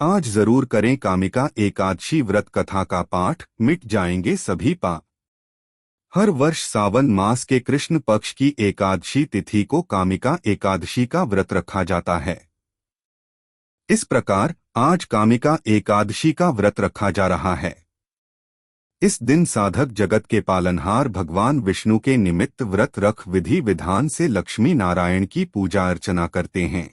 आज जरूर करें कामिका एकादशी व्रत कथा का पाठ, मिट जाएंगे सभी पाप। हर वर्ष सावन मास के कृष्ण पक्ष की एकादशी तिथि को कामिका एकादशी का व्रत रखा जाता है। इस प्रकार आज कामिका एकादशी का व्रत रखा जा रहा है। इस दिन साधक जगत के पालनहार भगवान विष्णु के निमित्त व्रत रख विधि विधान से लक्ष्मी नारायण की पूजा अर्चना करते हैं।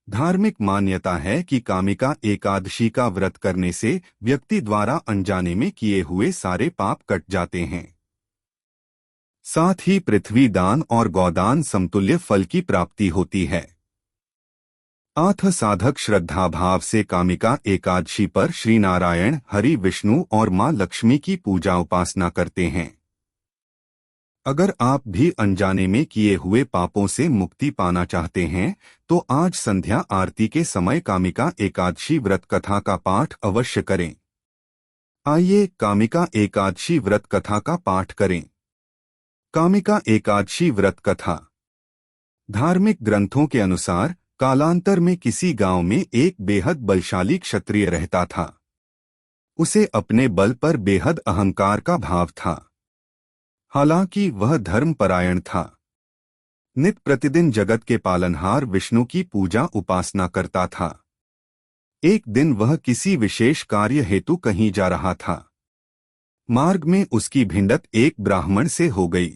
धार्मिक मान्यता है कि कामिका एकादशी का व्रत करने से व्यक्ति द्वारा अनजाने में किए हुए सारे पाप कट जाते हैं। साथ ही पृथ्वी दान और गौदान समतुल्य फल की प्राप्ति होती है। आथ साधक श्रद्धा भाव से कामिका एकादशी पर श्री नारायण, हरि, विष्णु और मां लक्ष्मी की पूजा उपासना करते हैं। अगर आप भी अनजाने में किए हुए पापों से मुक्ति पाना चाहते हैं तो आज संध्या आरती के समय कामिका एकादशी व्रत कथा का पाठ अवश्य करें। आइए कामिका एकादशी व्रत कथा का पाठ करें। कामिका एकादशी व्रत कथा। धार्मिक ग्रंथों के अनुसार कालांतर में किसी गांव में एक बेहद बलशाली क्षत्रिय रहता था। उसे अपने बल पर बेहद अहंकार का भाव था। हालांकि वह धर्मपरायण था। नित प्रतिदिन जगत के पालनहार विष्णु की पूजा उपासना करता था। एक दिन वह किसी विशेष कार्य हेतु कहीं जा रहा था। मार्ग में उसकी भिड़ंत एक ब्राह्मण से हो गई।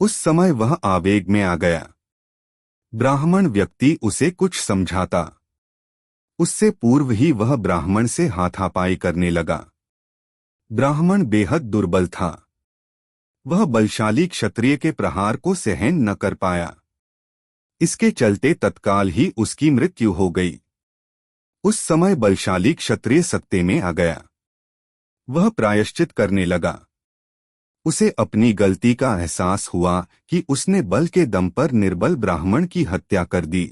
उस समय वह आवेग में आ गया। ब्राह्मण व्यक्ति उसे कुछ समझाता। उससे पूर्व ही वह ब्राह्मण से हाथापाई करने लगा। ब्राह्मण बेहद दुर्बल था। वह बलशाली क्षत्रिय के प्रहार को सहन न कर पाया। इसके चलते तत्काल ही उसकी मृत्यु हो गई। उस समय बलशाली क्षत्रिय सत्ते में आ गया। वह प्रायश्चित करने लगा। उसे अपनी गलती का एहसास हुआ कि उसने बल के दम पर निर्बल ब्राह्मण की हत्या कर दी।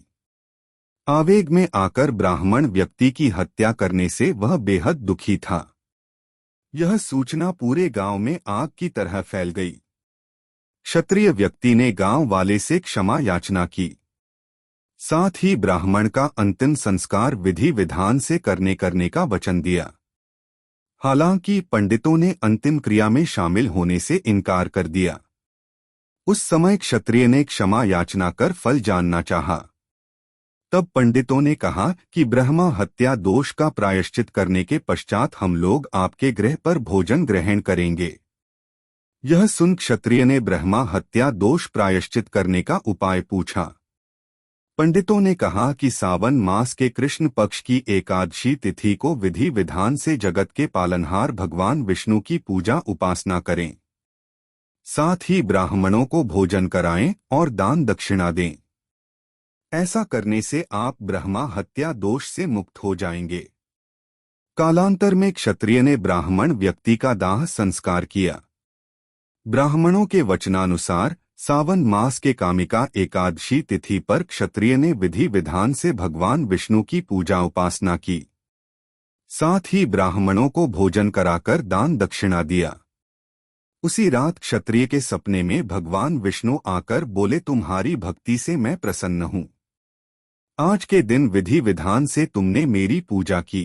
आवेग में आकर ब्राह्मण व्यक्ति की हत्या करने से वह बेहद दुखी था। यह सूचना पूरे गांव में आग की तरह फैल गई। क्षत्रिय व्यक्ति ने गांव वाले से क्षमा याचना की। साथ ही ब्राह्मण का अंतिम संस्कार विधि विधान से करने का वचन दिया। हालांकि पंडितों ने अंतिम क्रिया में शामिल होने से इनकार कर दिया। उस समय क्षत्रिय ने क्षमा याचना कर फल जानना चाहा। तब पंडितों ने कहा कि ब्रह्मा हत्या दोष का प्रायश्चित करने के पश्चात हम लोग आपके गृह पर भोजन ग्रहण करेंगे। यह सुन क्षत्रिय ने ब्रह्मा हत्या दोष प्रायश्चित करने का उपाय पूछा। पंडितों ने कहा कि सावन मास के कृष्ण पक्ष की एकादशी तिथि को विधि विधान से जगत के पालनहार भगवान विष्णु की पूजा उपासना करें। साथ ही ब्राह्मणों को भोजन कराएं और दान दक्षिणा दें। ऐसा करने से आप ब्रह्मा हत्या दोष से मुक्त हो जाएंगे। कालांतर में क्षत्रिय ने ब्राह्मण व्यक्ति का दाह संस्कार किया। ब्राह्मणों के वचनानुसार सावन मास के कामिका एकादशी तिथि पर क्षत्रिय ने विधि विधान से भगवान विष्णु की पूजा उपासना की। साथ ही ब्राह्मणों को भोजन कराकर दान दक्षिणा दिया। उसी रात क्षत्रिय के सपने में भगवान विष्णु आकर बोले, तुम्हारी भक्ति से मैं प्रसन्न हूँ। आज के दिन विधि विधान से तुमने मेरी पूजा की।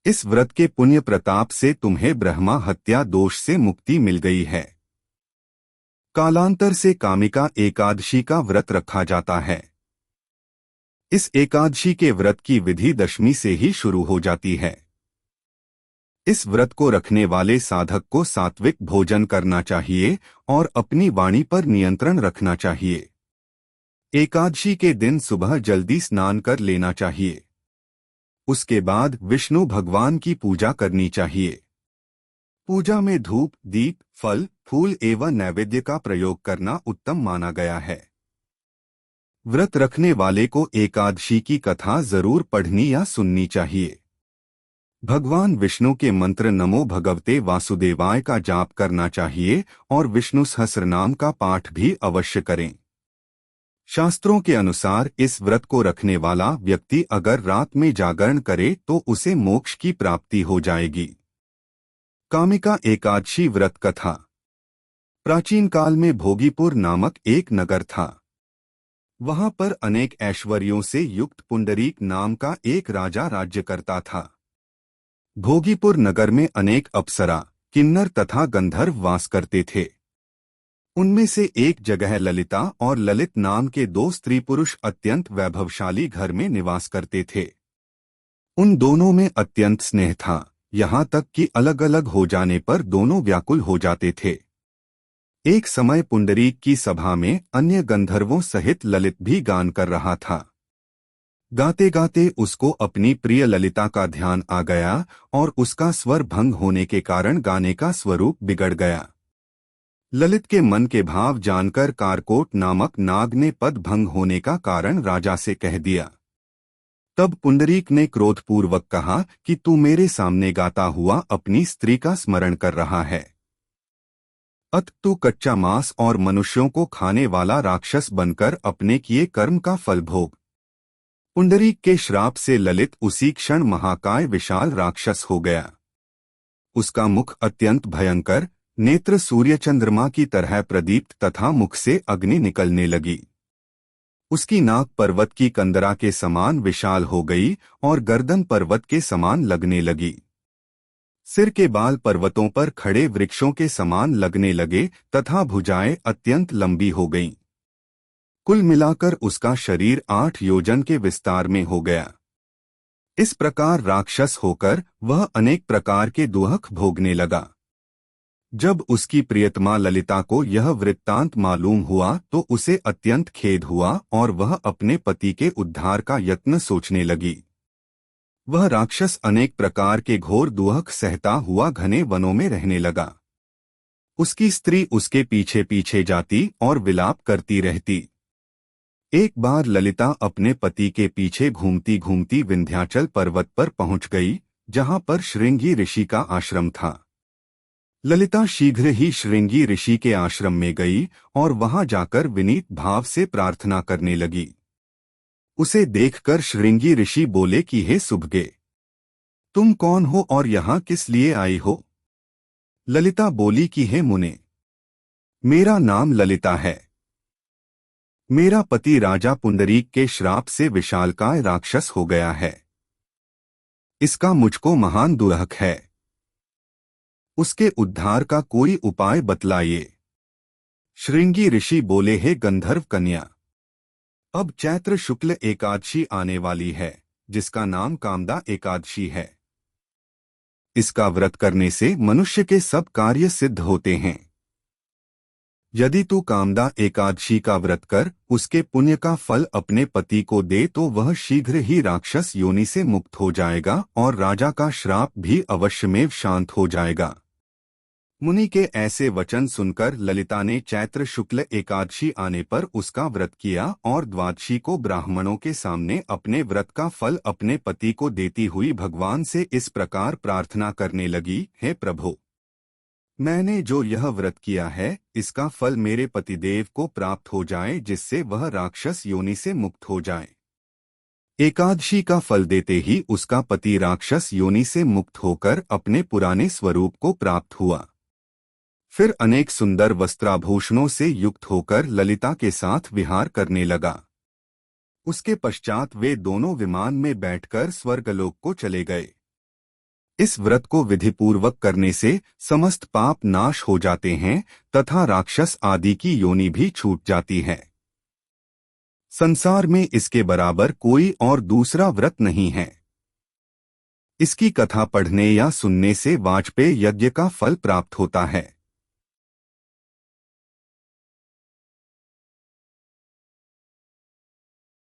इस व्रत के पुण्य प्रताप से तुम्हें ब्रह्मा हत्या दोष से मुक्ति मिल गई है। कालांतर से कामिका एकादशी का व्रत रखा जाता है। इस एकादशी के व्रत की विधि दशमी से ही शुरू हो जाती है। इस व्रत को रखने वाले साधक को सात्विक भोजन करना चाहिए और अपनी वाणी पर नियंत्रण रखना चाहिए। एकादशी के दिन सुबह जल्दी स्नान कर लेना चाहिए। उसके बाद विष्णु भगवान की पूजा करनी चाहिए। पूजा में धूप, दीप, फल, फूल एवं नैवेद्य का प्रयोग करना उत्तम माना गया है। व्रत रखने वाले को एकादशी की कथा जरूर पढ़नी या सुननी चाहिए। भगवान विष्णु के मंत्र नमो भगवते वासुदेवाय का जाप करना चाहिए और विष्णु सहस्रनाम का पाठ भी अवश्य करें। शास्त्रों के अनुसार इस व्रत को रखने वाला व्यक्ति अगर रात में जागरण करे तो उसे मोक्ष की प्राप्ति हो जाएगी। कामिका एकादशी व्रत कथा। प्राचीन काल में भोगीपुर नामक एक नगर था। वहां पर अनेक ऐश्वर्यों से युक्त पुंडरीक नाम का एक राजा राज्य करता था। भोगीपुर नगर में अनेक अप्सरा, किन्नर तथा गंधर्व वास करते थे। उनमें से एक जगह ललिता और ललित नाम के दो स्त्री पुरुष अत्यंत वैभवशाली घर में निवास करते थे। उन दोनों में अत्यंत स्नेह था, यहाँ तक कि अलग अलग हो जाने पर दोनों व्याकुल हो जाते थे। एक समय पुंडरीक की सभा में अन्य गंधर्वों सहित ललित भी गान कर रहा था। गाते गाते उसको अपनी प्रिय ललिता का ध्यान आ गया और उसका स्वर भंग होने के कारण गाने का स्वरूप बिगड़ गया। ललित के मन के भाव जानकर कारकोट नामक नाग ने पद भंग होने का कारण राजा से कह दिया। तब पुंडरीक ने क्रोधपूर्वक कहा कि तू मेरे सामने गाता हुआ अपनी स्त्री का स्मरण कर रहा है। अत तू कच्चा मांस और मनुष्यों को खाने वाला राक्षस बनकर अपने किए कर्म का फल भोग। पुंडरीक के श्राप से ललित उसी क्षण महाकाय विशाल राक्षस हो गया। उसका मुख अत्यंत भयंकर, नेत्र सूर्य चंद्रमा की तरह प्रदीप्त तथा मुख से अग्नि निकलने लगी। उसकी नाक पर्वत की कंदरा के समान विशाल हो गई और गर्दन पर्वत के समान लगने लगी। सिर के बाल पर्वतों पर खड़े वृक्षों के समान लगने लगे तथा भुजाएं अत्यंत लंबी हो गईं। कुल मिलाकर उसका शरीर 8 योजन के विस्तार में हो गया। इस प्रकार राक्षस होकर वह अनेक प्रकार के दुहक भोगने लगा। जब उसकी प्रियतमा ललिता को यह वृत्तांत मालूम हुआ तो उसे अत्यंत खेद हुआ और वह अपने पति के उद्धार का यत्न सोचने लगी। वह राक्षस अनेक प्रकार के घोर दुहक सहता हुआ घने वनों में रहने लगा। उसकी स्त्री उसके पीछे पीछे जाती और विलाप करती रहती। एक बार ललिता अपने पति के पीछे घूमती घूमती विंध्याचल पर्वत पर पहुंच गई, जहां पर श्रृंगी ऋषि का आश्रम था। ललिता शीघ्र ही श्रृंगी ऋषि के आश्रम में गई और वहां जाकर विनीत भाव से प्रार्थना करने लगी। उसे देखकर श्रृंगी ऋषि बोले कि हे सुभगे, तुम कौन हो और यहाँ किस लिए आई हो? ललिता बोली कि हे मुने, मेरा नाम ललिता है। मेरा पति राजा पुंडरीक के श्राप से विशालकाय राक्षस हो गया है। इसका मुझको महान दुरहक है। उसके उद्धार का कोई उपाय बतलाइए। श्रृंगी ऋषि बोले, हे गंधर्व कन्या, अब चैत्र शुक्ल एकादशी आने वाली है, जिसका नाम कामदा एकादशी है। इसका व्रत करने से मनुष्य के सब कार्य सिद्ध होते हैं। यदि तू कामदा एकादशी का व्रत कर उसके पुण्य का फल अपने पति को दे तो वह शीघ्र ही राक्षस योनि से मुक्त हो जाएगा और राजा का श्राप भी अवश्यमेव शांत हो जाएगा। मुनि के ऐसे वचन सुनकर ललिता ने चैत्र शुक्ल एकादशी आने पर उसका व्रत किया और द्वादशी को ब्राह्मणों के सामने अपने व्रत का फल अपने पति को देती हुई भगवान से इस प्रकार प्रार्थना करने लगी, हे प्रभु, मैंने जो यह व्रत किया है इसका फल मेरे पतिदेव को प्राप्त हो जाए, जिससे वह राक्षस योनि से मुक्त हो जाए। एकादशी का फल देते ही उसका पति राक्षस योनि से मुक्त होकर अपने पुराने स्वरूप को प्राप्त हुआ। फिर अनेक सुंदर वस्त्राभूषणों से युक्त होकर ललिता के साथ विहार करने लगा। उसके पश्चात वे दोनों विमान में बैठकर स्वर्गलोक को चले गए। इस व्रत को विधिपूर्वक करने से समस्त पाप नाश हो जाते हैं तथा राक्षस आदि की योनि भी छूट जाती है। संसार में इसके बराबर कोई और दूसरा व्रत नहीं है। इसकी कथा पढ़ने या सुनने से वाजपेय यज्ञ का फल प्राप्त होता है।